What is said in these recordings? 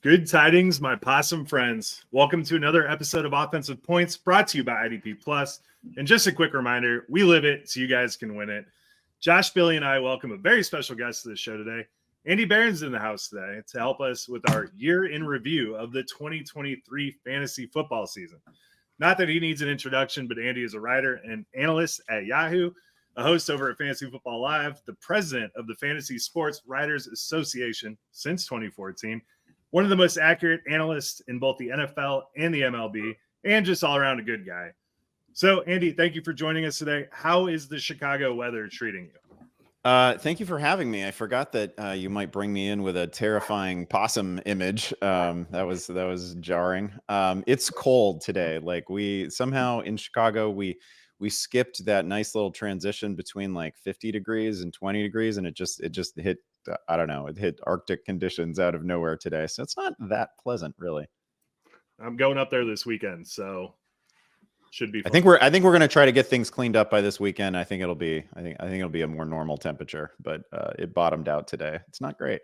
Good tidings, my possum friends. Welcome to another episode of Offensive Points brought to you by IDP Plus. And just a quick reminder, we live it so you guys can win it. Josh, Billy, and I welcome a very special guest to the show today. Andy Behrens is in the house today to help us with our year in review of the 2023 fantasy football season. Not that he needs an introduction, but Andy is a writer and analyst at Yahoo, a host over at Fantasy Football Live, the president of the Fantasy Sports Writers Association since 2014, one of the most accurate analysts in both the NFL and the MLB, and just all around a good guy. So, Andy, thank you for joining us today. How is the Chicago weather treating you? Thank you for having me. I forgot that you might bring me in with a terrifying possum image. That was jarring. It's cold today. Like we somehow in Chicago we skipped that nice little transition between like 50 degrees and 20 degrees, and it just hit. I don't know. It hit Arctic conditions out of nowhere today, so it's not that pleasant, really. I'm going up there this weekend, so should be fun. I think we're going to try to get things cleaned up by this weekend. I think it'll be a more normal temperature, but it bottomed out today. It's not great.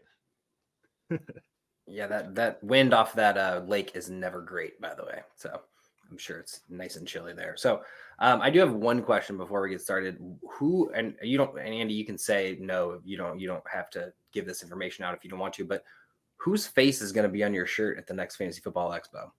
Yeah, that wind off that lake is never great, by the way. So I'm sure it's nice and chilly there. So I do have one question before we get started. Who, and you don't, and Andy, you can say no, you don't have to give this information out if you don't want to, but whose face is going to be on your shirt at the next Fantasy Football Expo?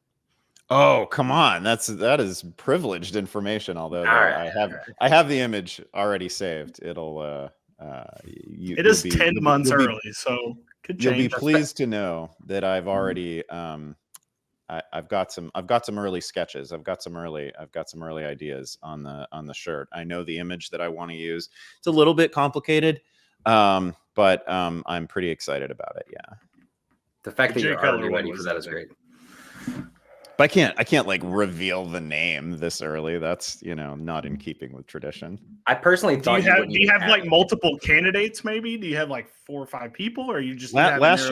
Oh, come on. That is privileged information, although I have the image already saved. It'll it is 10 months early, so could change. You'll be pleased to know that I've already I've got some early sketches. I've got some early ideas on the shirt. I know the image that I want to use. It's a little bit complicated, but I'm pretty excited about it. Yeah. The fact that you're already ready for that is great. But I can't like reveal the name this early. That's, not in keeping with tradition. I personally thought do you have like multiple candidates? Maybe do you have like 4 or 5 people, or you just last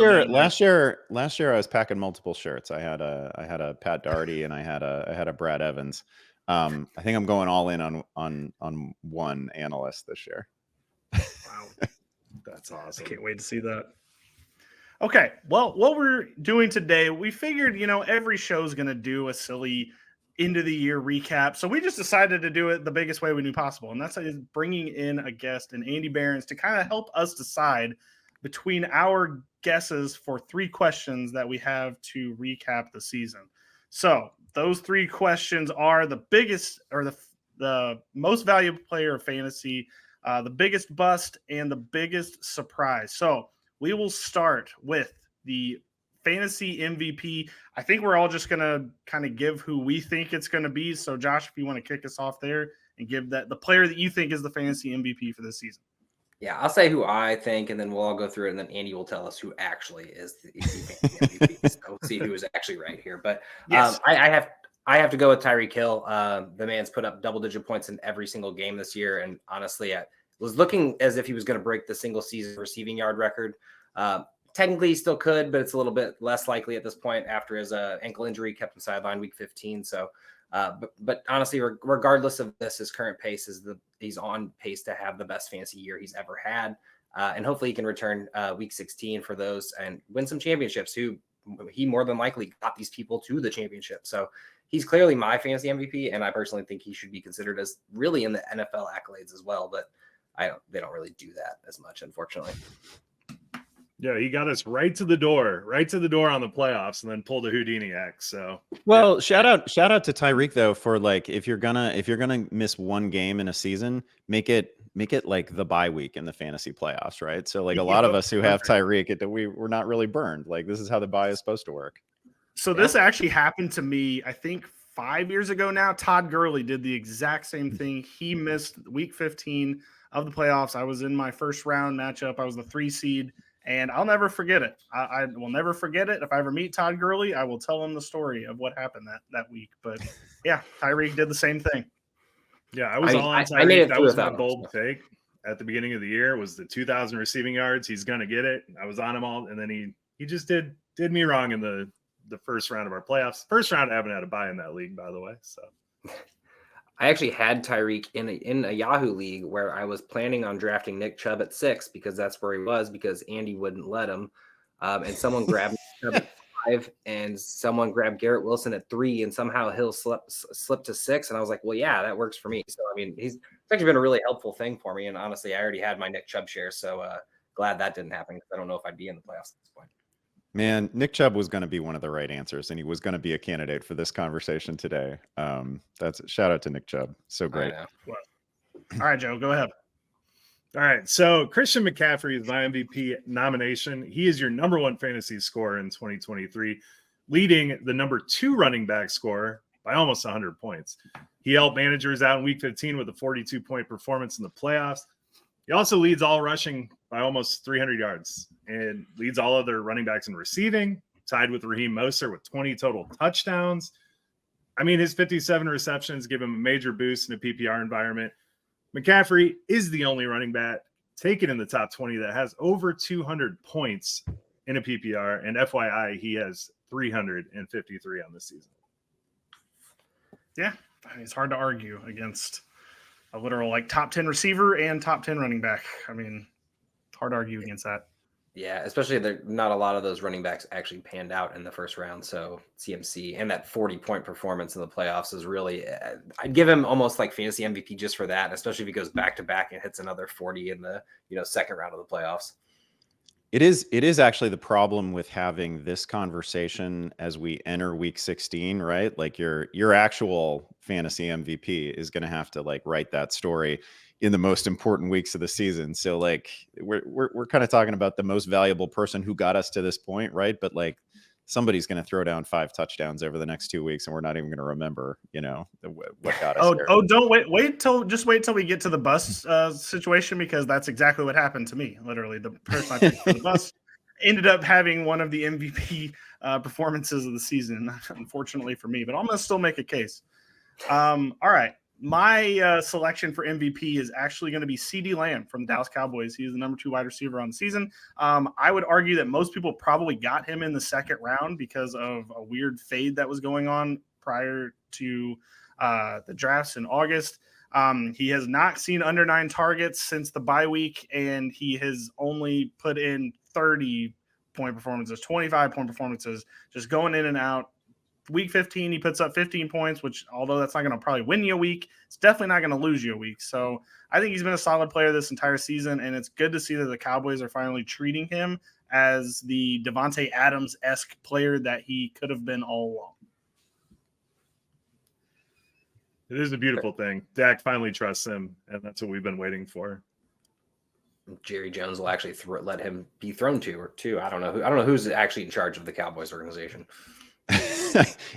year I was packing multiple shirts. I had a Pat Daugherty and I had a Brad Evans. I think I'm going all in on one analyst this year. Wow, that's awesome! I can't wait to see that. Okay, well, what we're doing today, we figured, every show is going to do a silly end of the year recap. So we just decided to do it the biggest way we knew possible. And that's bringing in a guest, and Andy Behrens, to kind of help us decide between our guesses for 3 questions that we have to recap the season. So those 3 questions are the biggest, or the most valuable player of fantasy, the biggest bust, and the biggest surprise. So we will start with the fantasy MVP. I think we're all just going to kind of give who we think it's going to be. So, Josh, if you want to kick us off there and give the player that you think is the fantasy MVP for this season. Yeah, I'll say who I think, and then we'll all go through it, and then Andy will tell us who actually is the fantasy MVP. So we'll see who is actually right here. But yes. I have to go with Tyreek Hill. The man's put up double-digit points in every single game this year, and honestly, was looking as if he was going to break the single season receiving yard record. Technically, he still could, but it's a little bit less likely at this point after his ankle injury kept him sidelined week 15. So, but honestly, regardless of this, his current pace he's on pace to have the best fantasy year he's ever had. And hopefully he can return week 16 for those and win some championships. He more than likely got these people to the championship. So he's clearly my fantasy MVP, and I personally think he should be considered as really in the NFL accolades as well. But they don't really do that as much, unfortunately. Yeah, he got us right to the door on the playoffs, and then pulled a Houdini X. So, well, shout out to Tyreek though for like if you're gonna miss one game in a season, make it like the bye week in the fantasy playoffs, right? So like a lot of us who have Tyreek, we're not really burned. Like this is how the bye is supposed to work. So this actually happened to me, I think 5 years ago now. Todd Gurley did the exact same thing. He missed week 15 of the playoffs. I was in my first round matchup. I was the 3 seed. And I'll never forget it. I will never forget it. If I ever meet Todd Gurley, I will tell him the story of what happened that week. But, yeah, Tyreek did the same thing. Yeah, I was all on Tyreek. That was my bold take at the beginning of the year, was the 2,000 receiving yards. He's going to get it. I was on him all, and then he just did me wrong in the first round of our playoffs. First round, I haven't had a bye in that league, by the way. So I actually had Tyreek in a Yahoo league where I was planning on drafting Nick Chubb at 6 because that's where he was, because Andy wouldn't let him. And someone grabbed Chubb at 5 and someone grabbed Garrett Wilson at 3 and somehow Hill slipped to 6. And I was like, well, yeah, that works for me. So, I mean, it's actually been a really helpful thing for me. And honestly, I already had my Nick Chubb share. So glad that didn't happen because I don't know if I'd be in the playoffs at this point. Man, Nick Chubb was going to be one of the right answers, and he was going to be a candidate for this conversation today. That's shout out to Nick Chubb. So great. All right, Joe, go ahead. All right. So Christian McCaffrey is my MVP nomination. He is your number 1 fantasy scorer in 2023, leading the number 2 running back scorer by almost 100 points. He helped managers out in week 15 with a 42-point performance in the playoffs. He also leads all rushing by almost 300 yards and leads all other running backs in receiving, tied with Raheem Mostert with 20 total touchdowns. I mean, his 57 receptions give him a major boost in a PPR environment. McCaffrey is the only running back taken in the top 20 that has over 200 points in a PPR. And FYI, he has 353 on this season. Yeah, it's hard to argue against a literal like top 10 receiver and top 10 running back. I mean, it's hard to argue against that. Yeah, especially not a lot of those running backs actually panned out in the first round. So CMC and that 40-point performance in the playoffs is really, I'd give him almost like fantasy MVP just for that, especially if he goes back to back and hits another 40 in the second round of the playoffs. It is actually the problem with having this conversation as we enter week 16, right? Like your actual fantasy MVP is going to have to like write that story in the most important weeks of the season. So like we're kind of talking about the most valuable person who got us to this point, right? But like somebody's going to throw down 5 touchdowns over the next 2 weeks, and we're not even going to remember, what got us there. Don't wait till we get to the bus situation, because that's exactly what happened to me. Literally, the person I picked for the bus ended up having one of the MVP performances of the season, unfortunately for me. But I'm going to still make a case. All right. My selection for MVP is actually going to be CeeDee Lamb from the Dallas Cowboys. He's the number 2 wide receiver on the season. I would argue that most people probably got him in the second round because of a weird fade that was going on prior to the drafts in August. He has not seen under 9 targets since the bye week, and he has only put in 30-point performances, 25-point performances, just going in and out. Week 15, he puts up 15 points, which, although that's not going to probably win you a week, it's definitely not going to lose you a week. So I think he's been a solid player this entire season, and it's good to see that the Cowboys are finally treating him as the Devontae Adams-esque player that he could have been all along. It is a beautiful thing. Dak finally trusts him, and that's what we've been waiting for. Jerry Jones will actually let him be thrown to, or two. I don't know who's actually in charge of the Cowboys organization.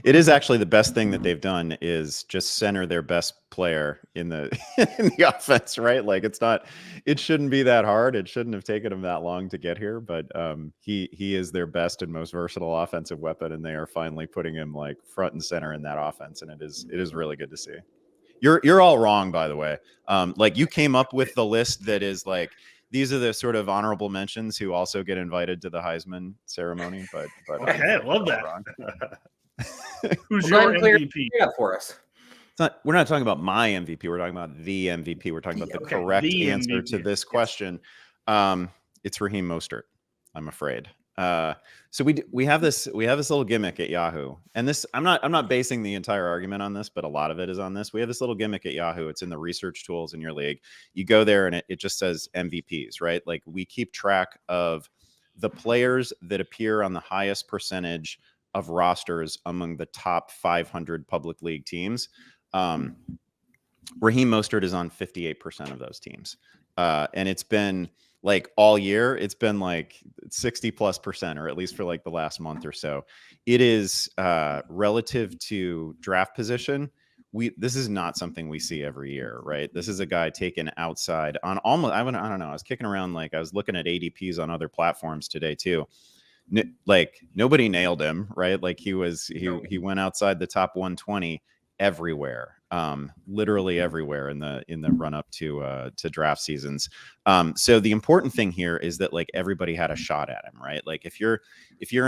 It is actually the best thing that they've done is just center their best player in the offense, right? Like it shouldn't be that hard. It shouldn't have taken them that long to get here, but he is their best and most versatile offensive weapon, and they are finally putting him like front and center in that offense, and it is really good to see. You're all wrong, by the way. Like you came up with the list that is like, these are the sort of honorable mentions who also get invited to the Heisman ceremony, but okay, I love that. Who's your MVP? For us? We're not talking about my MVP. We're talking about the MVP. We're talking about the correct answer to this question. It's Raheem Mostert, I'm afraid. So we have this little gimmick at Yahoo, and this I'm not basing the entire argument on this, but a lot of it is on this. We have this little gimmick at Yahoo. It's in the research tools in your league. You go there and it just says MVPs, right? Like we keep track of the players that appear on the highest percentage of rosters among the top 500 public league teams. Raheem Mostert is on 58% of those teams. And it's been like all year, it's been like 60+%, or at least for like the last month or so. It is relative to draft position. This is not something we see every year, right? This is a guy taken outside on almost, I don't know. I was kicking around, like I was looking at ADPs on other platforms today too. Like nobody nailed him, right? Like he went outside the top 120 everywhere, literally everywhere in the run up to draft seasons. So the important thing here is that like everybody had a shot at him, right? Like if you're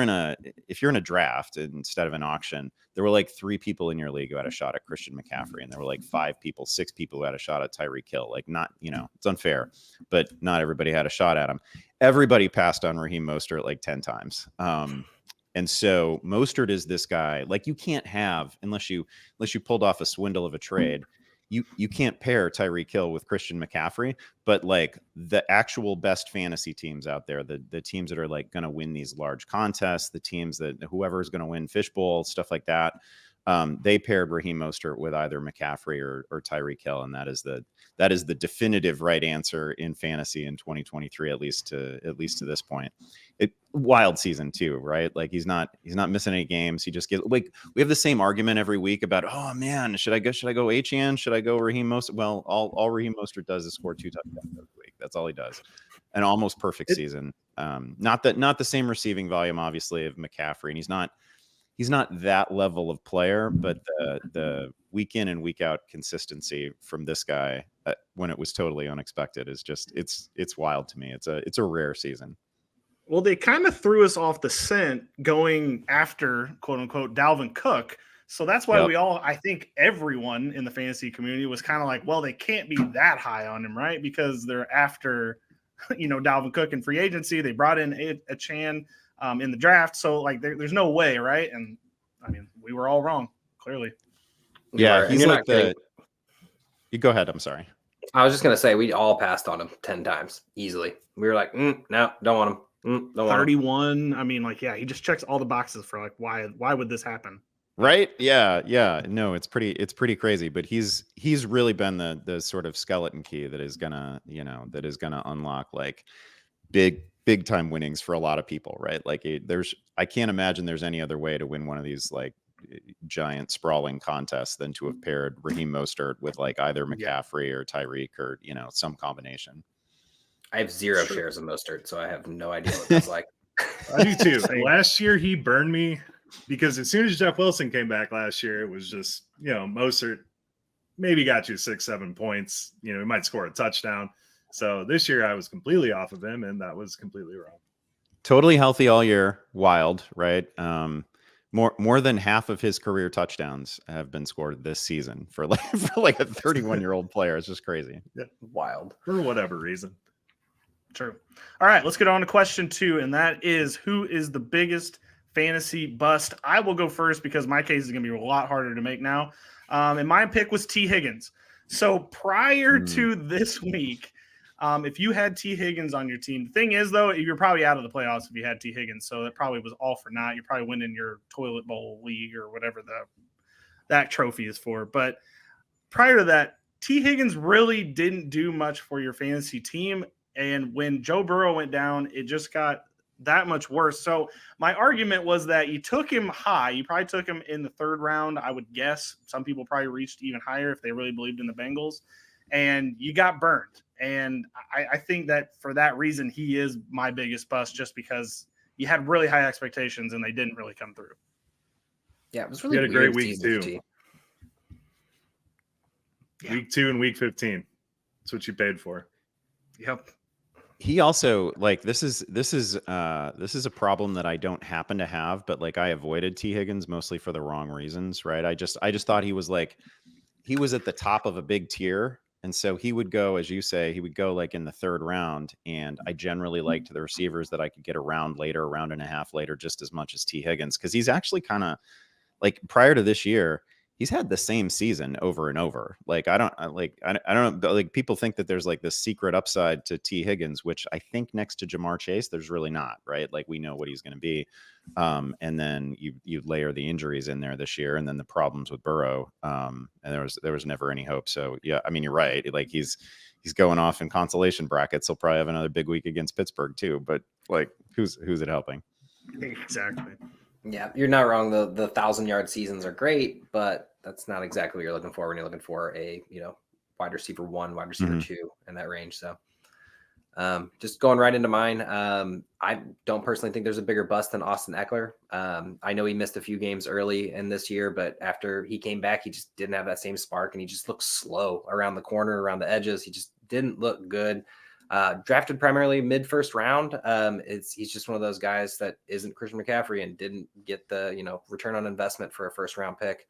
in a draft instead of an auction, there were like 3 people in your league who had a shot at Christian McCaffrey, and there were like 6 people who had a shot at Tyreek Hill. Like not, it's unfair, but not everybody had a shot at him. Everybody passed on Raheem Mostert like 10 times. And so Mostert is this guy, like you can't have, unless you pulled off a swindle of a trade, you can't pair Tyreek Hill with Christian McCaffrey, but like the actual best fantasy teams out there, the teams that are like going to win these large contests, the teams that whoever is going to win Fishbowl, stuff like that, they paired Raheem Mostert with either McCaffrey or Tyreek Hill, and that is the definitive right answer in fantasy in 2023, at least to this point. Wild season too, right? Like he's not missing any games. He just gets like, we have the same argument every week about, oh man, should I go Achane? Should I go Raheem Mostert? Well, all Raheem Mostert does is score 2 touchdowns every week. That's all he does. An almost perfect season. Not the same receiving volume, obviously, of McCaffrey, and he's not that level of player, but the week in and week out consistency from this guy when it was totally unexpected is just it's wild to me. It's a rare season. Well, they kind of threw us off the scent going after, quote unquote, Dalvin Cook. So that's why I think everyone in the fantasy community was kind of like, well, they can't be that high on him, right? Because they're after, Dalvin Cook in free agency. They brought in Achane in the draft. So like there's no way, right? And I mean, we were all wrong, clearly. Yeah, he's like you go ahead. I'm sorry. I was just going to say, we all passed on him 10 times easily. We were like, no, don't want him. 31. I mean, like, yeah, he just checks all the boxes for like, why would this happen? Right. Yeah. No, it's pretty crazy, but he's really been the sort of skeleton key that is gonna unlock like big time winnings for a lot of people, right? Like I can't imagine there's any other way to win one of these like giant sprawling contests than to have paired Raheem Mostert with like either McCaffrey or Tyreek or, some combination. I have 0 shares of Mostert, so I have no idea what that's like. I do too. Last year he burned me because as soon as Jeff Wilson came back last year, it was just, Mostert maybe got you 6-7 points. He might score a touchdown. So this year I was completely off of him, and that was completely wrong. Totally healthy all year. Wild, right? More than half of his career touchdowns have been scored this season for like a 31-year-old player. It's just crazy. Yeah. Wild. For whatever reason. True. All right, let's get on to question 2, and that is, who is the biggest fantasy bust? I will go first because my case is going to be a lot harder to make now. And my pick was T. Higgins. So prior to this week, if you had T. Higgins on your team, the thing is, though, you're probably out of the playoffs if you had T. Higgins. So that probably was all for naught. You're probably winning your toilet bowl league or whatever that trophy is for. But prior to that, T. Higgins really didn't do much for your fantasy team. And when Joe Burrow went down, it just got that much worse. So my argument was that you took him high. You probably took him in the 3rd round, I would guess. Some people probably reached even higher if they really believed in the Bengals. And you got burned. And I think that for that reason, he is my biggest bust, just because you had really high expectations and they didn't really come through. Yeah, it was really had a great week too. Yeah. Week 2 and week 15. That's what you paid for. Yep. He also like this is a problem that I don't happen to have, but like I avoided T. Higgins mostly for the wrong reasons, right? I just thought he was at the top of a big tier, and so he would go, as you say, he would go like in the 3rd round, and I generally liked the receivers that I could get a round and a half later just as much as T. Higgins, because he's actually kind of like, prior to this year, he's had the same season over and over. Like, I don't know. Like, people think that there's like this secret upside to T. Higgins, which I think next to Jamar Chase, there's really not, right? Like, we know what he's going to be. And then you layer the injuries in there this year, and then the problems with Burrow. And there was never any hope. So yeah, I mean, you're right. Like, he's going off in consolation brackets. He'll probably have another big week against Pittsburgh too. But like, who's it helping? Exactly. Yeah, you're not wrong. The 1,000-yard seasons are great, but that's not exactly what you're looking for when you're looking for a wide receiver 1, wide receiver 2 in that range. So just going right into mine. I don't personally think there's a bigger bust than Austin Eckler. I know he missed a few games early in this year, but after he came back, he just didn't have that same spark, and he just looked slow around the corner, around the edges. He just didn't look good. Drafted primarily mid-1st round. He's just one of those guys that isn't Christian McCaffrey and didn't get the return on investment for a 1st-round pick.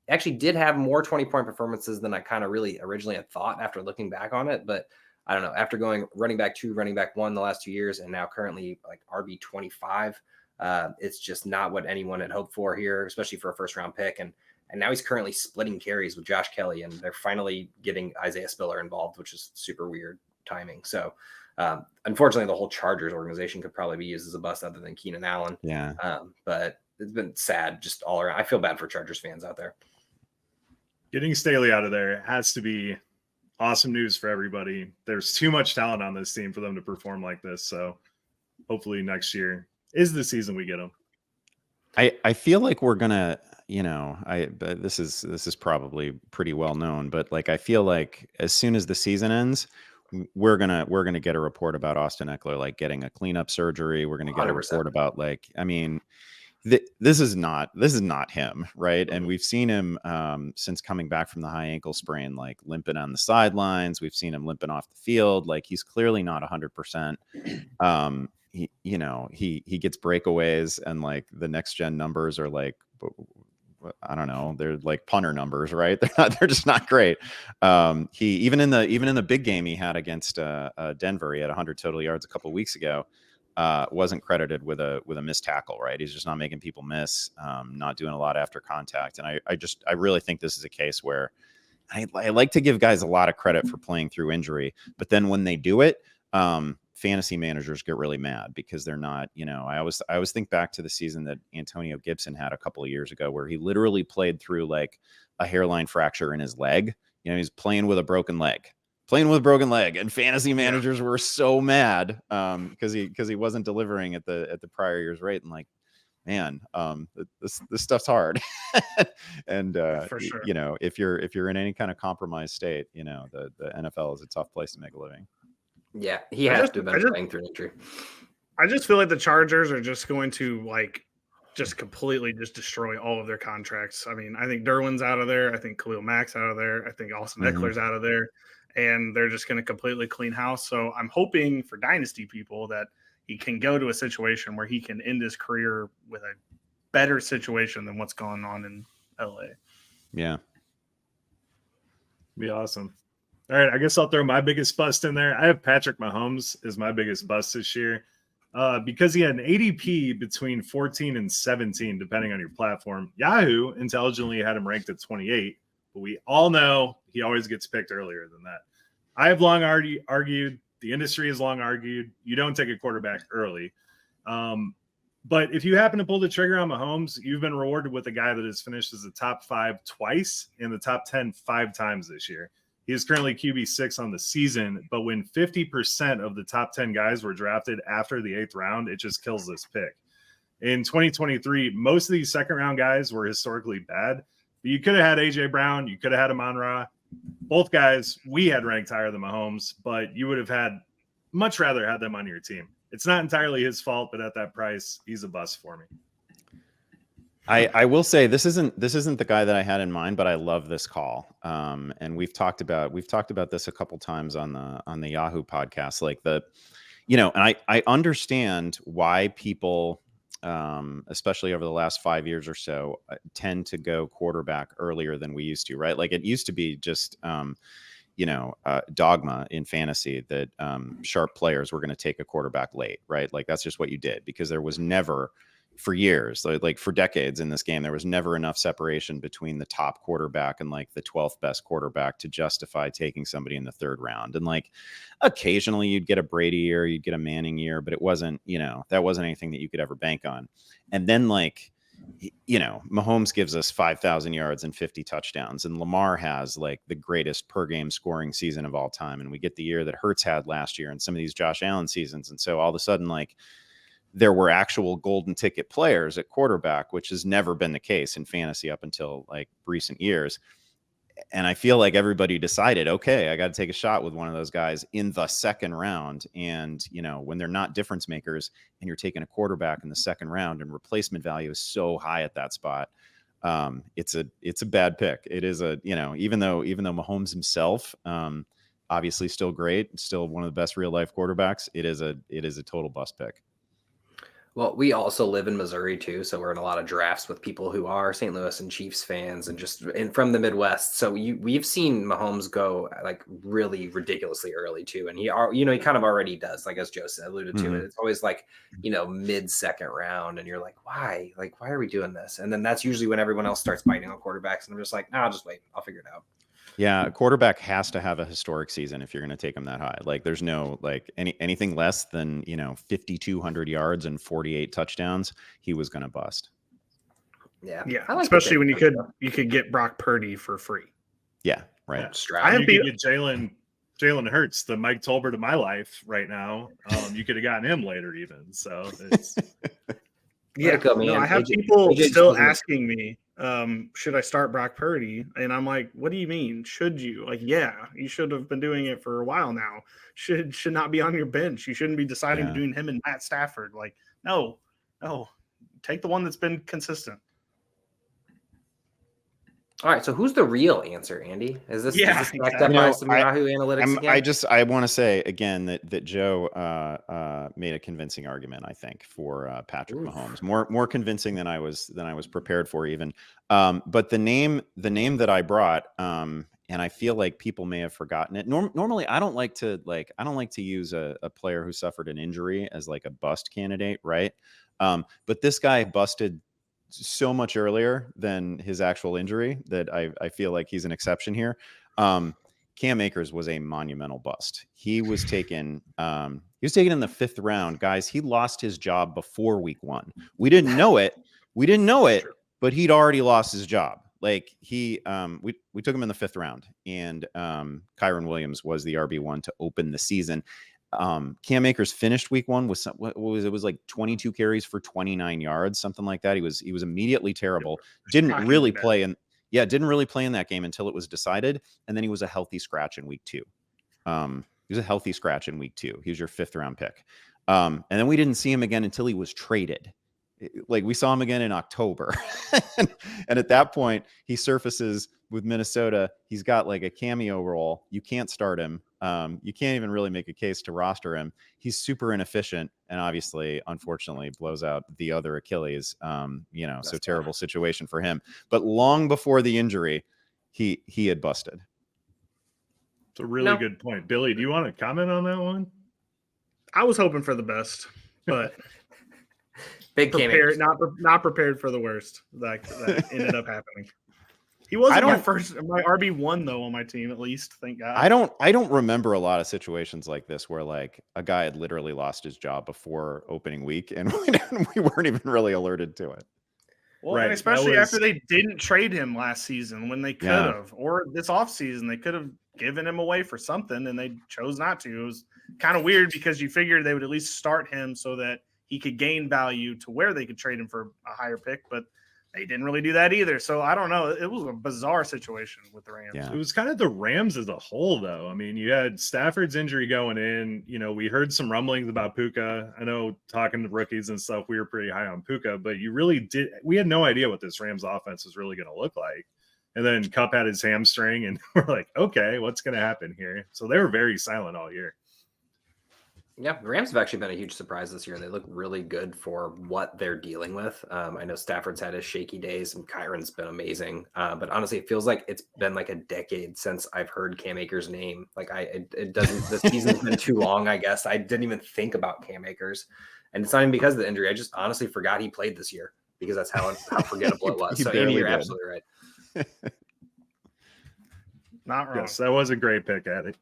Actually did have more 20-point performances than I kind of really originally had thought after looking back on it. But I don't know, after going running back 2, running back 1 the last 2 years, and now currently like RB 25, It's just not what anyone had hoped for here, especially for a first round pick. And now he's currently splitting carries with Josh Kelly, and they're finally getting Isaiah Spiller involved, which is super weird timing. So unfortunately, the whole Chargers organization could probably be used as a bust other than Keenan Allen. Yeah. But it's been sad just all around. I feel bad for Chargers fans out there. Getting Staley out of there has to be awesome news for everybody. There's too much talent on this team for them to perform like this. So hopefully next year is the season we get them. I feel like we're gonna, but this is probably pretty well known, but like I feel like as soon as the season ends, we're gonna get a report about Austin Eckler like getting a cleanup surgery. We're gonna get 100%. A report about like, I mean, this is not him, right? And we've seen him since coming back from the high ankle sprain, like limping on the sidelines. We've seen him limping off the field. Like he's clearly not 100%. He gets breakaways, and like the next gen numbers are like, I don't know, they're like punter numbers, right? They're just not great. He even in the big game he had against Denver, he had 100 total yards a couple of weeks ago. Wasn't credited with a missed tackle, right? He's just not making people miss, not doing a lot after contact. And I really think this is a case where I like to give guys a lot of credit for playing through injury, but then when they do it, fantasy managers get really mad because they're not, I always think back to the season that Antonio Gibson had a couple of years ago where he literally played through like a hairline fracture in his leg. He's playing with a broken leg, and fantasy managers were so mad because he wasn't delivering at the prior year's rate. And like, man, this stuff's hard. And for sure. if you're in any kind of compromised state, the NFL is a tough place to make a living. Yeah, he has to have been playing through injury. I just feel like the Chargers are just going to like just completely just destroy all of their contracts. I mean, I think Derwin's out of there. I think Khalil Mack's out of there. I think Austin Eckler's out of there. And they're just going to completely clean house. So I'm hoping for dynasty people that he can go to a situation where he can end his career with a better situation than what's going on in LA. Yeah. Be awesome. All right, I guess I'll throw my biggest bust in there. I have Patrick Mahomes as my biggest bust this year because he had an ADP between 14 and 17, depending on your platform. Yahoo intelligently had him ranked at 28, but we all know he always gets picked earlier than that. I have long argued, the industry has long argued, you don't take a quarterback early. But if you happen to pull the trigger on Mahomes, you've been rewarded with a guy that has finished as the top 5 twice and the top 10 5 times this year. He is currently QB6 on the season, but when 50% of the top 10 guys were drafted after the 8th round, it just kills this pick. In 2023, most of these second-round guys were historically bad. But you could have had A.J. Brown. You could have had Amon-Ra. Both guys we had ranked higher than Mahomes, but you would have much rather had them on your team. It's not entirely his fault, but at that price, he's a bust for me. I will say this isn't the guy that I had in mind, but I love this call. And we've talked about this a couple times on the Yahoo podcast. Like and I understand why people, especially over the last 5 years or so, tend to go quarterback earlier than we used to, right? Like it used to be just dogma in fantasy that sharp players were going to take a quarterback late, right? Like that's just what you did because there was never, for years, like for decades in this game, there was never enough separation between the top quarterback and like the 12th best quarterback to justify taking somebody in the 3rd round. And like occasionally you'd get a Brady year, you'd get a Manning year, but it wasn't, that wasn't anything that you could ever bank on. And then like, Mahomes gives us 5,000 yards and 50 touchdowns, and Lamar has like the greatest per game scoring season of all time. And we get the year that Hurts had last year and some of these Josh Allen seasons. And so all of a sudden, like, there were actual golden ticket players at quarterback, which has never been the case in fantasy up until like recent years. And I feel like everybody decided, okay, I got to take a shot with one of those guys in the 2nd round. And, when they're not difference makers and you're taking a quarterback in the 2nd round and replacement value is so high at that spot, it's a bad pick. It is even though Mahomes himself, obviously still great, still one of the best real life quarterbacks, it is a total bust pick. Well, we also live in Missouri too, so we're in a lot of drafts with people who are St. Louis and Chiefs fans, and just from the Midwest. So we've seen Mahomes go like really ridiculously early too, and he kind of already does, like as Joe said, alluded to it. It's always like mid-second round, and you're like, why are we doing this? And then that's usually when everyone else starts biting on quarterbacks, and I'm just like, nah, I'll just wait, I'll figure it out. Yeah, a quarterback has to have a historic season if you're going to take him that high. Like, there's no anything less than 5,200 yards and 48 touchdowns, he was going to bust. Yeah, like especially when you could get Brock Purdy for free. Yeah, right. Yeah, you could get Jalen Hurts, the Mike Tolbert of my life right now. You could have gotten him later even. So it's I have people still asking me, should I start Brock Purdy? And I'm like, what do you mean? Should you? Like, yeah, you should have been doing it for a while now. Should not be on your bench. You shouldn't be deciding between him and Matt Stafford. Like, no, take the one that's been consistent. All right, so who's the real answer, Andy? Is this backed up by some Yahoo Analytics again? I want to say again that Joe made a convincing argument, I think, for Patrick Mahomes, more convincing than I was prepared for even. But the name that I brought, and I feel like people may have forgotten it. Normally, I don't like to use a player who suffered an injury as like a bust candidate, right? But this guy busted so much earlier than his actual injury that I feel like he's an exception here. Cam Akers was a monumental bust. He was taken in the 5th round. Guys, he lost his job before week 1. We didn't know it, but he'd already lost his job. Like we took him in the 5th round, and Kyren Williams was the RB1 to open the season. Cam Akers finished week 1 with it was like 22 carries for 29 yards, something like that. He was immediately terrible. Didn't really play in that game until it was decided, and then he was a healthy scratch in week 2. He was a healthy scratch in week 2. He was your 5th round pick, and then we didn't see him again until he was traded. Like, we saw him again in October, and at that point he surfaces with Minnesota. He's got like a cameo role. You can't start him. You can't even really make a case to roster him. He's super inefficient, and obviously, unfortunately, blows out the other Achilles. So terrible situation for him. But long before the injury, he had busted. It's a really good point. Billy, do you want to comment on that one? I was hoping for the best, but big not prepared for the worst. That ended up happening. He wasn't my RB1 though on my team, at least. Thank God. I don't remember a lot of situations like this where like a guy had literally lost his job before opening week, and we weren't even really alerted to it. Well, right. And especially after they didn't trade him last season when they could have, or this offseason, they could have given him away for something, and they chose not to. It was kind of weird because you figured they would at least start him so that he could gain value to where they could trade him for a higher pick, but they didn't really do that either. So I don't know. It was a bizarre situation with the Rams. Yeah. It was kind of the Rams as a whole, though. I mean, you had Stafford's injury going in. We heard some rumblings about Puka. I know, talking to rookies and stuff, we were pretty high on Puka, but we had no idea what this Rams offense was really going to look like. And then Kupp had his hamstring, and we're like, okay, what's going to happen here? So they were very silent all year. Yeah, the Rams have actually been a huge surprise this year. They look really good for what they're dealing with. I know Stafford's had his shaky days, and Kyron's been amazing. But honestly, it feels like it's been like a decade since I've heard Cam Akers' name. Like it doesn't. The season's been too long, I guess. I didn't even think about Cam Akers, and it's not even because of the injury. I just honestly forgot he played this year because that's how forgettable it was. So Andy, you're absolutely right. Not wrong. Yes, that was a great pick at it.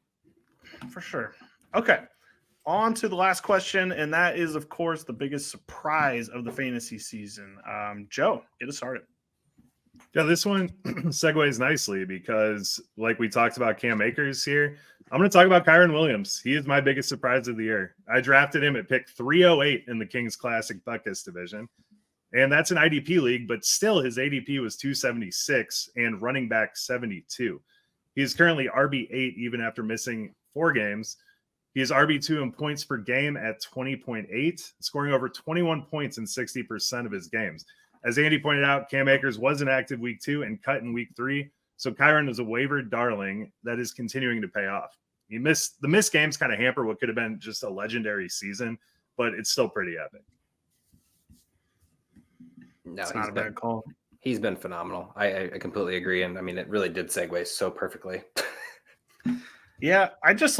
For sure. Okay. On to the last question, and that is, of course, the biggest surprise of the fantasy season. Joe, get us started. Yeah, this one segues nicely because, like we talked about Cam Akers here, I'm going to talk about Kyren Williams. He is my biggest surprise of the year. I drafted him at pick 308 in the Kings Classic Buckus division, and that's an IDP league, but still his ADP was 276 and running back 72. He is currently RB8 even after missing 4 games. He is RB2 in points per game at 20.8, scoring over 21 points in 60% of his games. As Andy pointed out, Cam Akers was inactive week 2 and cut in week 3, so Kyren is a waiver darling that is continuing to pay off. The missed games kind of hamper what could have been just a legendary season, but it's still pretty epic. No, it's not a bad call. He's been phenomenal. I completely agree. And I mean, it really did segue so perfectly. Yeah, I just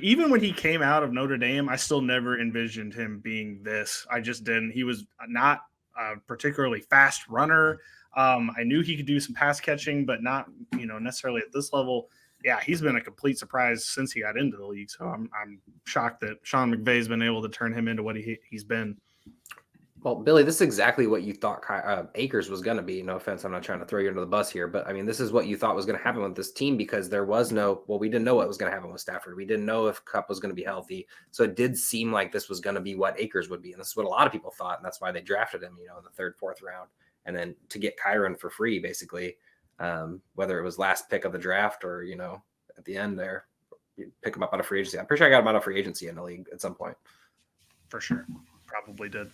even when he came out of Notre Dame, I still never envisioned him being this. I just didn't. He was not a particularly fast runner. I knew he could do some pass catching, but not necessarily at this level. Yeah, he's been a complete surprise since he got into the league. So I'm shocked that Sean McVay's been able to turn him into what he's been. Well, Billy, this is exactly what you thought Akers was going to be. No offense, I'm not trying to throw you under the bus here, but I mean, this is what you thought was going to happen with this team because there was we didn't know what was going to happen with Stafford. We didn't know if Kupp was going to be healthy. So it did seem like this was going to be what Akers would be. And this is what a lot of people thought. And that's why they drafted him, in the third, fourth round. And then to get Kyren for free, basically, whether it was last pick of the draft or, at the end there, you pick him up out of free agency. I'm pretty sure I got him out of free agency in the league at some point. For sure. Probably did.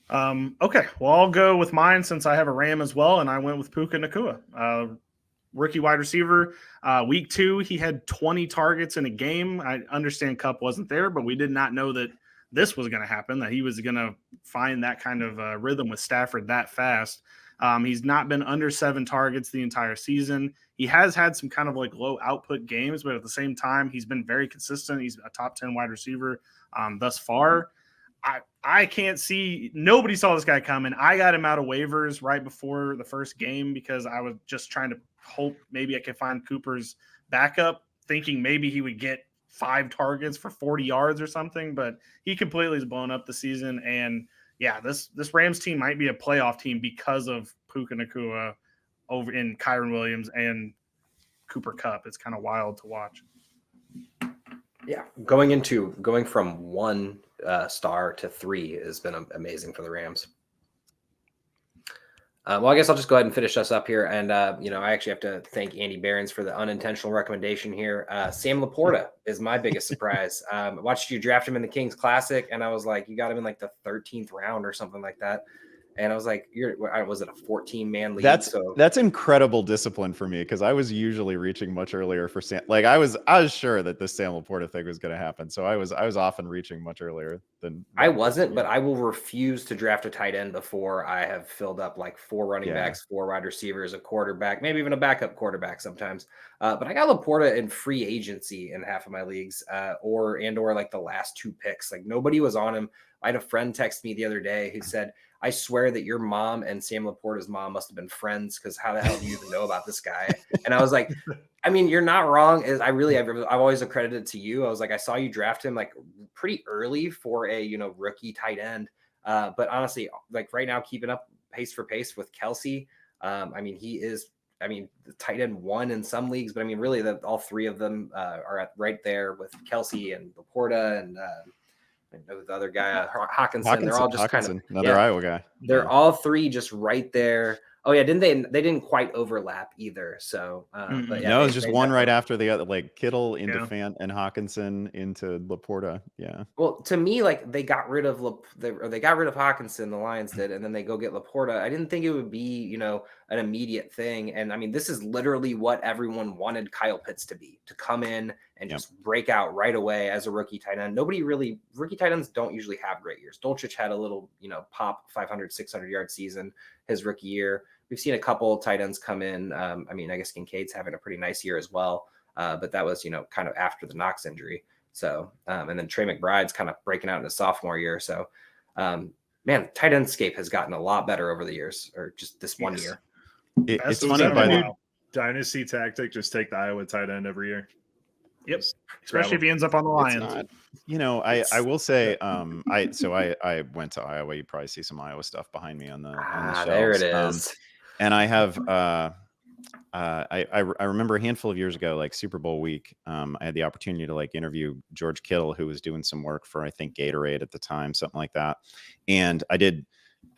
Okay, well, I'll go with mine since I have a Ram as well, and I went with Puka Nacua, rookie wide receiver. Week 2, he had 20 targets in a game. I understand Kupp wasn't there, but we did not know that this was going to happen, that he was going to find that kind of rhythm with Stafford that fast. He's not been under 7 targets the entire season. He has had some kind of low output games, but at the same time, he's been very consistent. He's a top 10 wide receiver thus far. I can't see – nobody saw this guy coming. I got him out of waivers right before the first game because I was just trying to hope maybe I could find Cooper's backup, thinking maybe he would get 5 targets for 40 yards or something, but he completely has blown up the season. And, yeah, this Rams team might be a playoff team because of Puka Nacua over in Kyren Williams and Cooper Kupp. It's kind of wild to watch. Yeah, going from 1 star to 3 has been amazing for the Rams. Well, I guess I'll just go ahead and finish us up here. And, I actually have to thank Andy Behrens for the unintentional recommendation here. Sam Laporta is my biggest surprise. I watched you draft him in the Kings Classic, and I was like, you got him in the 13th round or something like that. And I was like, was it a 14-man league? That's incredible discipline for me because I was usually reaching much earlier for Sam. I was sure that this Sam Laporta thing was going to happen. So I was often reaching much earlier than I wasn't, but I will refuse to draft a tight end before I have filled up 4 running backs, 4 wide receivers, a quarterback, maybe even a backup quarterback sometimes. But I got Laporta in free agency in half of my leagues, or the last 2 picks. Nobody was on him. I had a friend text me the other day who said, I swear that your mom and Sam Laporta's mom must have been friends because how the hell do you even know about this guy? And I was like, I mean, you're not wrong. I've always accredited to you. I was like, I saw you draft him pretty early for a, rookie tight end. But honestly, right now, keeping up pace for pace with Kelsey. He is, the tight end 1 in some leagues, but really all 3 of them are right there with Kelsey and Laporta and I know the other guy, Hawkinson. They're all just another Iowa guy. They're all 3 just right there. Oh yeah, they didn't quite overlap either. So, but yeah, no, it was just one right after the other, Kittle into Fant and Hawkinson into Laporta. Yeah. Well, to me, they got rid of Hawkinson, the Lions did, and then they go get Laporta. I didn't think it would be, an immediate thing. And this is literally what everyone wanted Kyle Pitts to be, to come in and just break out right away as a rookie tight end. Rookie tight ends don't usually have great years. Dolchich had a little, pop 500, 600 yard season his rookie year. We've seen a couple tight ends come in. I guess Kincaid's having a pretty nice year as well. But that was, kind of after the Knox injury. So, and then Trey McBride's kind of breaking out in his sophomore year. So, tight end scape has gotten a lot better over the years, or just this one year. It's funny by the dynasty tactic, just take the Iowa tight end every year. Yep. Especially if he ends up on the Lions. I will say, I went to Iowa. You probably see some Iowa stuff behind me on the shelves. There it is. And I have, I remember a handful of years ago, Super Bowl week, I had the opportunity to interview George Kittle, who was doing some work for, I think, Gatorade at the time, something like that. And I didn't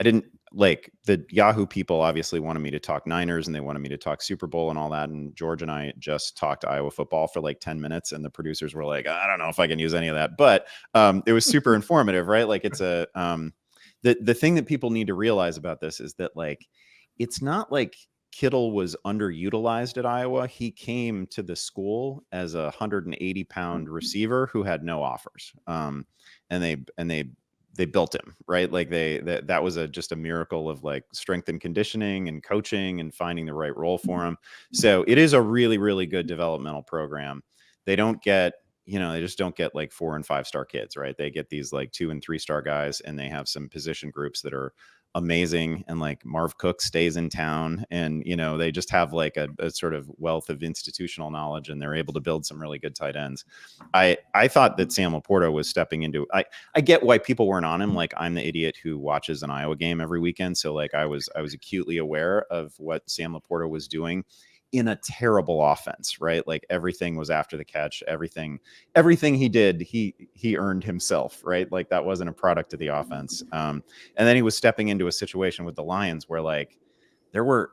the Yahoo people obviously wanted me to talk Niners and they wanted me to talk Super Bowl and all that. And George and I just talked Iowa football for 10 minutes. And the producers were like, I don't know if I can use any of that, but it was super informative, right? It's the thing that people need to realize about this is that it's not like Kittle was underutilized at Iowa. He came to the school as a 180-pound receiver who had no offers. And they built him, right? Like that was just a miracle of like strength and conditioning and coaching and finding the right role for him. So it is a really, really good developmental program. They don't get, they just don't get like 4 and 5 star kids, right? They get these like 2 and 3 star guys, and they have some position groups that are amazing. And like Marv Cook stays in town, and they just have like a sort of wealth of institutional knowledge, and they're able to build some really good tight ends. I thought that Sam Laporta was stepping into, I get why people weren't on him. Like, I'm the idiot who watches an Iowa game every weekend. So like I was acutely aware of what Sam Laporta was doing in a terrible offense, right? Like everything was after the catch, everything he did, he earned himself, right? Like that wasn't a product of the offense. And then he was stepping into a situation with the Lions where like there were,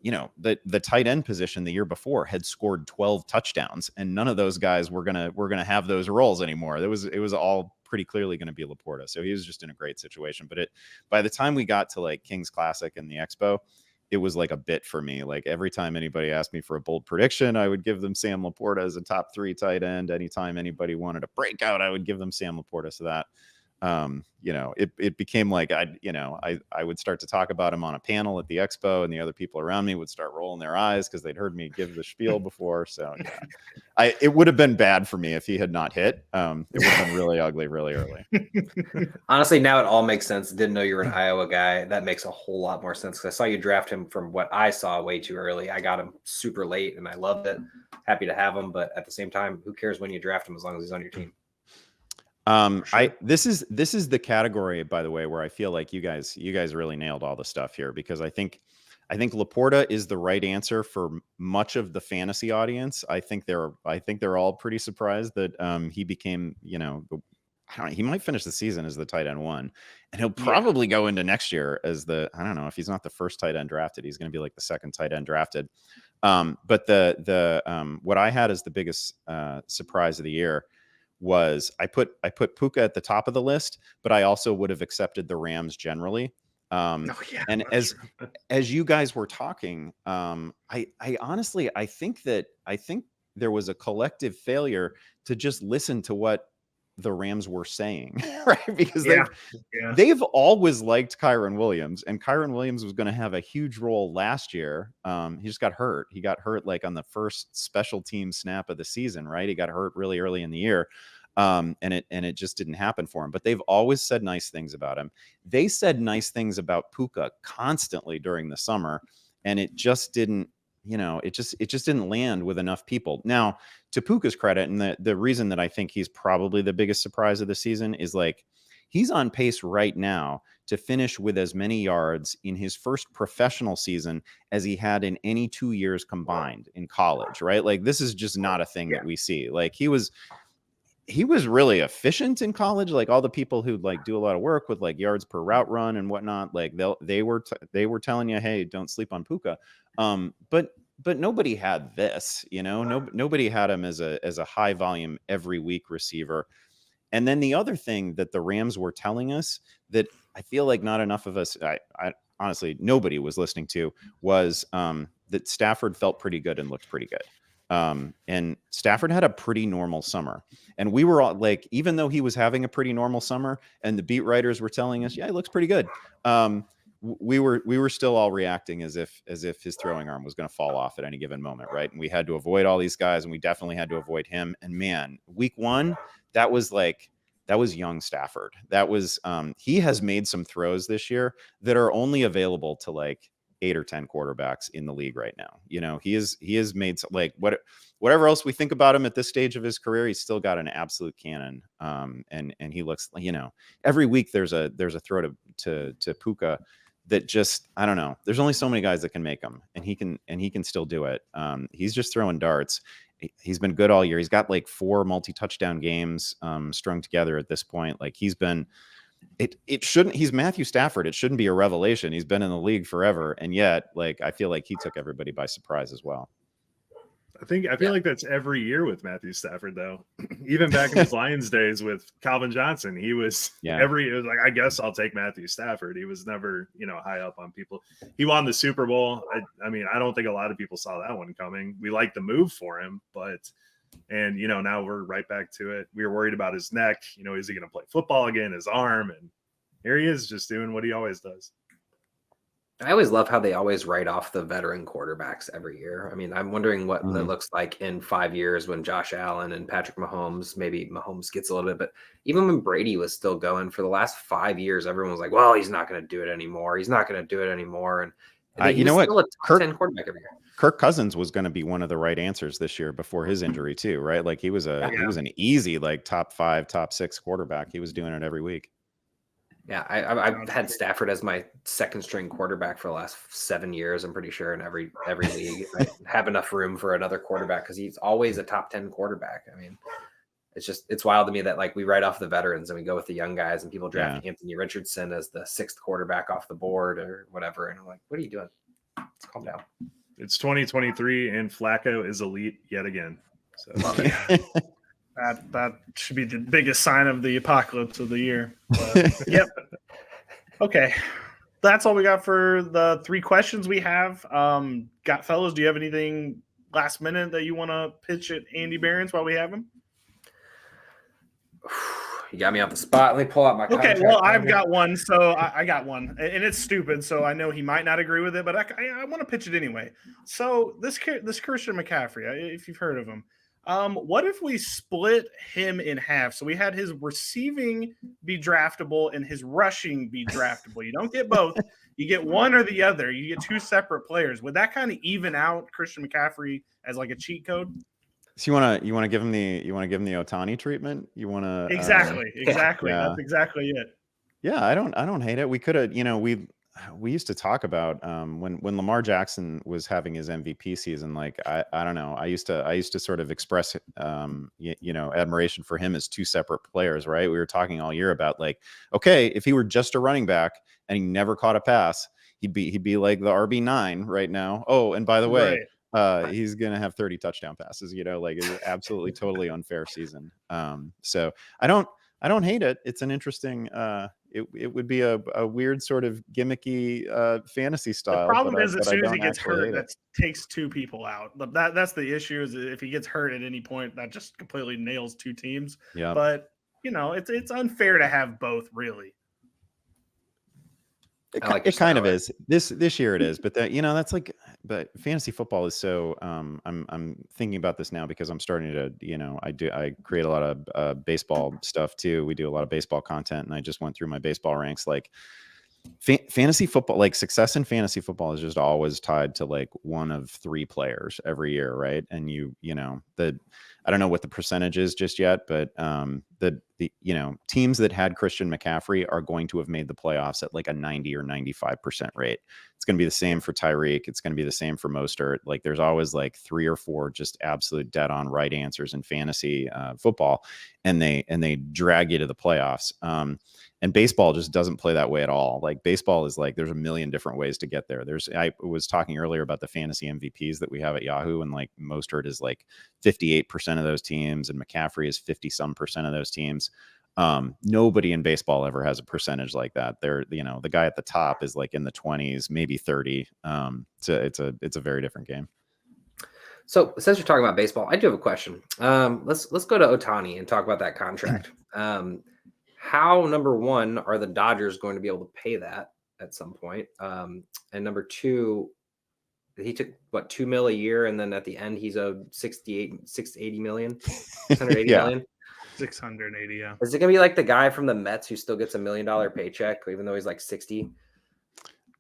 the tight end position the year before had scored 12 touchdowns, and none of those guys were gonna have those roles anymore. It was all pretty clearly going to be Laporta. So he was just in a great situation. But by the time we got to like King's Classic and the Expo, it was like a bit for me. Like every time anybody asked me for a bold prediction, I would give them Sam Laporta as a top 3 tight end. Anytime anybody wanted a breakout, I would give them Sam Laporta. So that, it became like I would start to talk about him on a panel at the Expo, and the other people around me would start rolling their eyes because they'd heard me give the spiel before. So yeah, it would have been bad for me if he had not hit. It would have been really ugly, really early. Honestly, now it all makes sense. Didn't know you were an Iowa guy. That makes a whole lot more sense because I saw you draft him from what I saw way too early. I got him super late, and I loved it. Happy to have him, but at the same time, who cares when you draft him as long as he's on your team? Sure. This is the category, by the way, where I feel like you guys really nailed all the stuff here, because I think Laporta is the right answer for much of the fantasy audience. I think they're all pretty surprised that he became, he might finish the season as the tight end 1, and he'll probably go into next year as I don't know, if he's not the first tight end drafted, he's going to be like the second tight end drafted. But what I had as the biggest surprise of the year was I put Puka at the top of the list, but I also would have accepted the Rams generally. And as you guys were talking, I honestly, I think there was a collective failure to just listen to what the Rams were saying, right? Because they've always liked Kyren Williams, and Kyren Williams was going to have a huge role last year. He just got hurt. He got hurt like on the first special team snap of the season, right? He got hurt really early in the year. And it just didn't happen for him. But they've always said nice things about him. They said nice things about Puka constantly during the summer, and it just didn't, it just didn't land with enough people. Now, to Puka's credit, and the reason that I think he's probably the biggest surprise of the season is like he's on pace right now to finish with as many yards in his first professional season as he had in any 2 years combined in college, right? Like this is just not a thing that we see. Like he was really efficient in college. Like all the people who like do a lot of work with like yards per route run and whatnot, like they were telling you, hey, don't sleep on Puka. But nobody had this, nobody had him as a high volume every week receiver. And then the other thing that the Rams were telling us that I feel like not enough of us, I honestly, nobody was listening to, was that Stafford felt pretty good and looked pretty good. And Stafford had a pretty normal summer, and we were all like, even though he was having a pretty normal summer and the beat writers were telling us, yeah, he looks pretty good. We were still all reacting as if his throwing arm was going to fall off at any given moment. Right. And we had to avoid all these guys, and we definitely had to avoid him. And man, week 1, that was young Stafford. That was, he has made some throws this year that are only available to like 8 or 10 quarterbacks in the league right now. He has made like whatever else we think about him at this stage of his career, he's still got an absolute cannon. And he looks, every week there's a throw to Puka that just, I don't know. There's only so many guys that can make them, and he can still do it. He's just throwing darts. He's been good all year. He's got like 4 multi-touchdown games strung together at this point. Like he's Matthew Stafford. It shouldn't be a revelation. He's been in the league forever. And yet, like, I feel like he took everybody by surprise as well. I feel like that's every year with Matthew Stafford, though. Even back in his Lions days with Calvin Johnson, it was like, I guess I'll take Matthew Stafford. He was never, high up on people. He won the Super Bowl. I mean, I don't think a lot of people saw that one coming. We liked the move for him, and now we're right back to it. We were worried about his neck. Is he going to play football again? His arm, and here he is just doing what he always does. I always love how they always write off the veteran quarterbacks every year. I mean, I'm wondering what it looks like in 5 years when Josh Allen and Patrick Mahomes, maybe Mahomes gets a little bit, but even when Brady was still going for the last 5 years, everyone was like, well, he's not going to do it anymore. He's not going to do it anymore. And you know what? Still a top 10 quarterback every year. Kirk Cousins was going to be one of the right answers this year before his injury too, right? Like he was an easy like top 5, top 6 quarterback. He was doing it every week. Yeah, I've had Stafford as my second string quarterback for the last 7 years. I'm pretty sure in every league I have enough room for another quarterback because he's always a top 10 quarterback. I mean, it's wild to me that like we write off the veterans and we go with the young guys and people draft Anthony Richardson as the 6th quarterback off the board or whatever. And I'm like, what are you doing? Let's calm down. It's 2023 and Flacco is elite yet again. So that should be the biggest sign of the apocalypse of the year. But, yep. Okay. That's all we got for the 3 questions we have. Fellas, do you have anything last minute that you want to pitch at Andy Behrens while we have him? You got me off the spot. Let me pull out my contract. Okay, well, I've got one. So I got one. And it's stupid, so I know he might not agree with it, but I want to pitch it anyway. So this Christian McCaffrey, if you've heard of him, what if we split him in half? So we had his receiving be draftable and his rushing be draftable. You don't get both. You get one or the other. You get 2 separate players. Would that kind of even out Christian McCaffrey as like a cheat code? So you want to give him the Ohtani treatment? You want to exactly. Yeah. That's exactly it. Yeah, I don't hate it. We could have, we used to talk about when Lamar Jackson was having his MVP season. Like I don't know. I used to sort of express admiration for him as 2 separate players. Right? We were talking all year about like, okay, if he were just a running back and he never caught a pass, he'd be like the RB9 right now. Oh, and by the way. Right. He's gonna have 30 touchdown passes. Like it's absolutely totally unfair season. So I don't hate it. It's an interesting. It would be a weird sort of gimmicky fantasy style. The problem is as soon as he gets hurt, that takes 2 people out. That's the issue. Is if he gets hurt at any point, that just completely nails 2 teams. Yeah. But it's unfair to have both, really. It kind of is this year it is, but that's like, but fantasy football is so I'm thinking about this now because I'm starting to I create a lot of baseball stuff too. We do a lot of baseball content, and I just went through my baseball ranks. Like fantasy football, like success in fantasy football is just always tied to like one of 3 players every year, right? And I don't know what the percentage is just yet, but the teams that had Christian McCaffrey are going to have made the playoffs at like a 90 or 95% rate. It's going to be the same for Tyreek. It's going to be the same for Mostert. Like there's always like 3 or 4 just absolute dead on right answers in fantasy football, and they drag you to the playoffs. And baseball just doesn't play that way at all. Like baseball is like, there's a million different ways to get there. I was talking earlier about the fantasy MVPs that we have at Yahoo, and like Mostert is like 58% of those teams, and McCaffrey is 50-some% of those teams. Nobody in baseball ever has a percentage like that. The guy at the top is like in the 20s, maybe 30. So it's a very different game. So since you're talking about baseball, I do have a question. Let's go to Ohtani and talk about that contract. How, number 1, are the Dodgers going to be able to pay that at some point? And number 2, he took what, $2 million a year, and then at the end he's owed 680 million. 680. Yeah. Is it gonna be like the guy from the Mets who still gets $1 million paycheck even though he's like 60?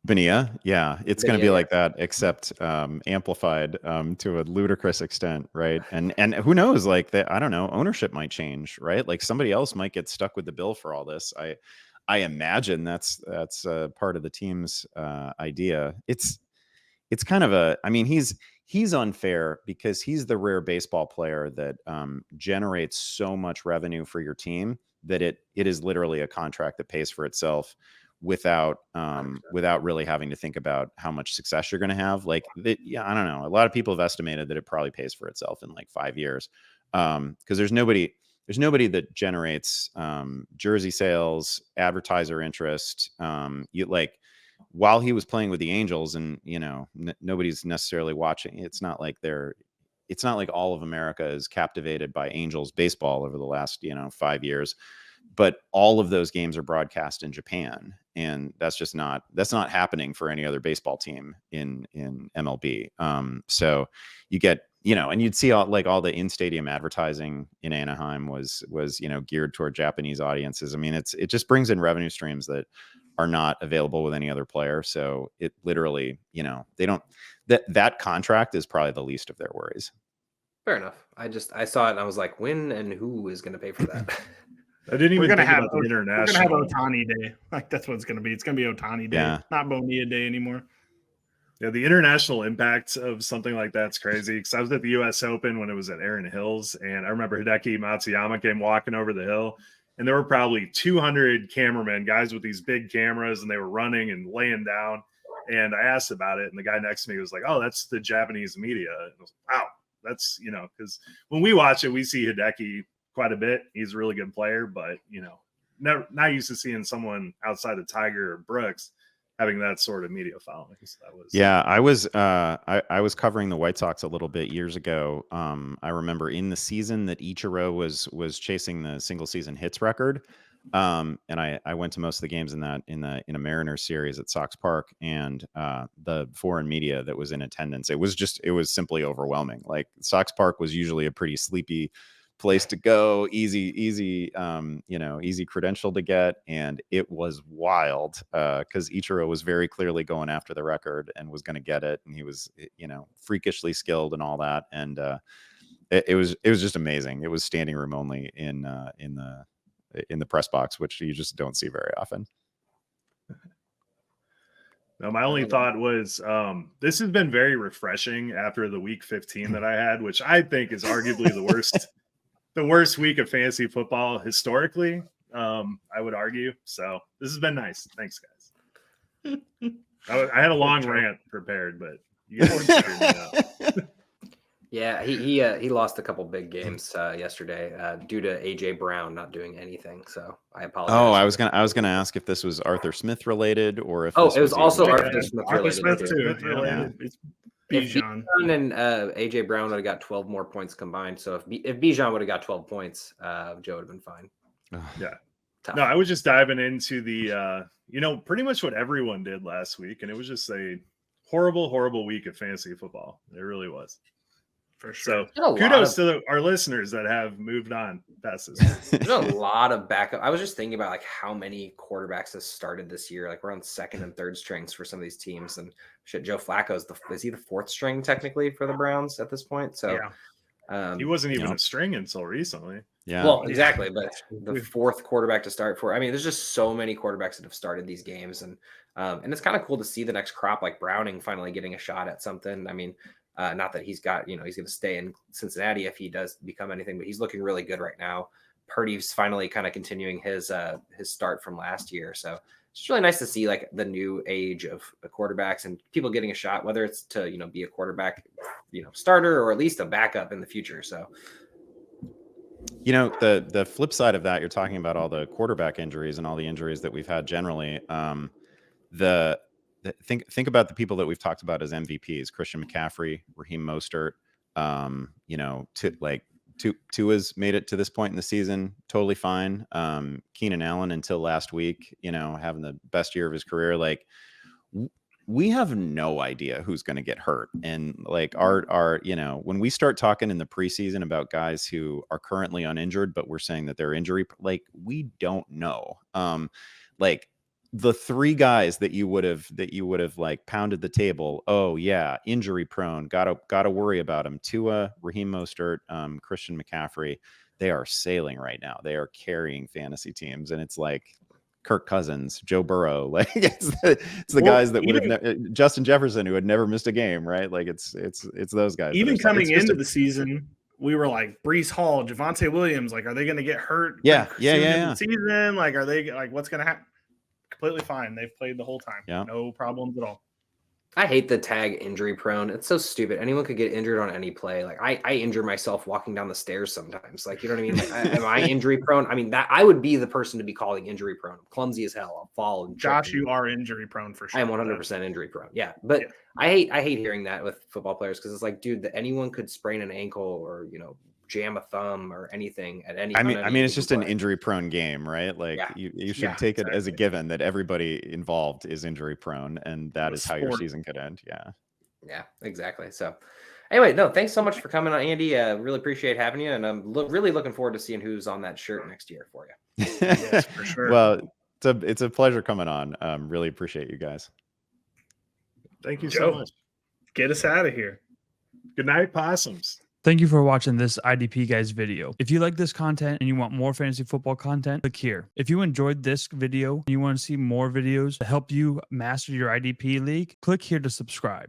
Bonilla, yeah, it's going to be like that, except amplified to a ludicrous extent, right? And who knows? Like I don't know. Ownership might change, right? Like somebody else might get stuck with the bill for all this. I imagine that's part of the team's idea. It's kind of he's unfair because he's the rare baseball player that generates so much revenue for your team that it is literally a contract that pays for itself without really having to think about how much success you're going to have. Like that, yeah, I don't know. A lot of people have estimated that it probably pays for itself in like 5 years. Because there's nobody that generates jersey sales, advertiser interest. While he was playing with the Angels, and nobody's necessarily watching. It's not like all of America is captivated by Angels baseball over the last 5 years. but all of those games are broadcast in Japan, and that's not happening for any other baseball team in MLB. So you get, and you'd see all the in-stadium advertising in Anaheim was geared toward Japanese audiences. I mean, it just brings in revenue streams that are not available with any other player. So it literally, they don't, that contract is probably the least of their worries. Fair enough. I saw it and I was like, when and who is going to pay for that? I didn't even think about the international. We're going to have Ohtani Day. Like, that's what it's going to be. It's going to be Ohtani Day, not Bonilla Day anymore. Yeah, the international impact of something like that's crazy. Because I was at the U.S. Open when it was at Erin Hills, and I remember Hideki Matsuyama came walking over the hill, and there were probably 200 cameramen, guys with these big cameras, and they were running and laying down. And I asked about it, and the guy next to me was like, "Oh, that's the Japanese media." And I was like, wow, that's because when we watch it, we see Hideki quite a bit. He's a really good player, but not used to seeing someone outside of Tiger or Brooks having that sort of media following. So that was I was covering the White Sox a little bit years ago. I remember in the season that Ichiro was chasing the single season hits record. And I went to most of the games in a Mariners series at Sox Park, and the foreign media that was in attendance, it was simply overwhelming. Like, Sox Park was usually a pretty sleepy place to go, easy credential to get, and it was wild because Ichiro was very clearly going after the record and was going to get it, and he was freakishly skilled and all that, and it was just amazing. It was standing room only in the press box, which you just don't see very often. No, my only thought was this has been very refreshing after the week 15 that I had, which I think is arguably the worst week of fantasy football historically, I would argue. So this has been nice. Thanks, guys. I had a long rant prepared, but you guys figured it out. Yeah, he lost a couple big games yesterday due to AJ Brown not doing anything. So I apologize. Oh, I was gonna ask if this was Arthur Smith related or if it was also Arthur Smith related. Yeah. It's Bijan and AJ Brown would have got 12 more points combined. So if Bijan would have got 12 points, Joe would have been fine. Yeah. Tough. No, I was just diving into the pretty much what everyone did last week, and it was just a horrible week of fantasy football. It really was. For sure. So kudos to our listeners that have moved on past this. There's a lot of backup. I was just thinking about how many quarterbacks have started this year. Like, we're on second and third strings for some of these teams, and shit, Joe Flacco is he the fourth string technically for the Browns at this point? So he wasn't even a string until recently. Yeah. Well, exactly, but the fourth quarterback to start for. I mean, there's just so many quarterbacks that have started these games, and it's kind of cool to see the next crop, like Browning, finally getting a shot at something. I mean. Not that he's got, he's going to stay in Cincinnati if he does become anything, but he's looking really good right now. Purdy's finally kind of continuing his start from last year. So it's really nice to see like the new age of the quarterbacks and people getting a shot, whether it's to, be a quarterback, starter or at least a backup in the future. So, the flip side of that, you're talking about all the quarterback injuries and all the injuries that we've had generally. Think about the people that we've talked about as MVPs: Christian McCaffrey, Raheem Mostert. Tua's made it to this point in the season totally fine. Keenan Allen until last week, having the best year of his career. Like, we have no idea who's going to get hurt, and like our when we start talking in the preseason about guys who are currently uninjured, but we're saying that they're injury, like, we don't know. The three guys that you would have like pounded the table. Oh yeah, injury prone. Gotta worry about him. Tua, Raheem Mostert, Christian McCaffrey. They are sailing right now. They are carrying fantasy teams, and it's like Kirk Cousins, Joe Burrow. Like, it's the guys that would have Justin Jefferson, who had never missed a game, right? Like, it's those guys. Even coming into the season, we were like Breece Hall, Javonte Williams. Like, are they going to get hurt? Yeah. The season, like, are they like what's going to happen? Completely fine. They've played the whole time. Yeah. No problems at all. I hate the tag injury prone. It's so stupid. Anyone could get injured on any play. Like, I injure myself walking down the stairs sometimes. Like, you know what I mean? Like, am I injury prone? I mean, that I would be the person to be calling injury prone. I'm clumsy as hell. I'll fall. And Josh, you are injury prone for sure. I am 100% injury prone. Yeah. But I hate hearing that with football players, because it's like, dude, that anyone could sprain an ankle or, jam a thumb or anything at any. I mean, it's just an injury-prone game, right? Like you should take it as a given that everybody involved is injury-prone, and that is how your season could end. Yeah, exactly. So, anyway, no, thanks so much for coming on, Andy. Really appreciate having you, and I'm really looking forward to seeing who's on that shirt next year for you. Yes, for sure. Well, it's a pleasure coming on. Really appreciate you guys. Thank you so much. Get us out of here. Good night, possums. Thank you for watching this IDP Guys video. If you like this content and you want more fantasy football content, click here. If you enjoyed this video and you want to see more videos to help you master your IDP league, click here to subscribe.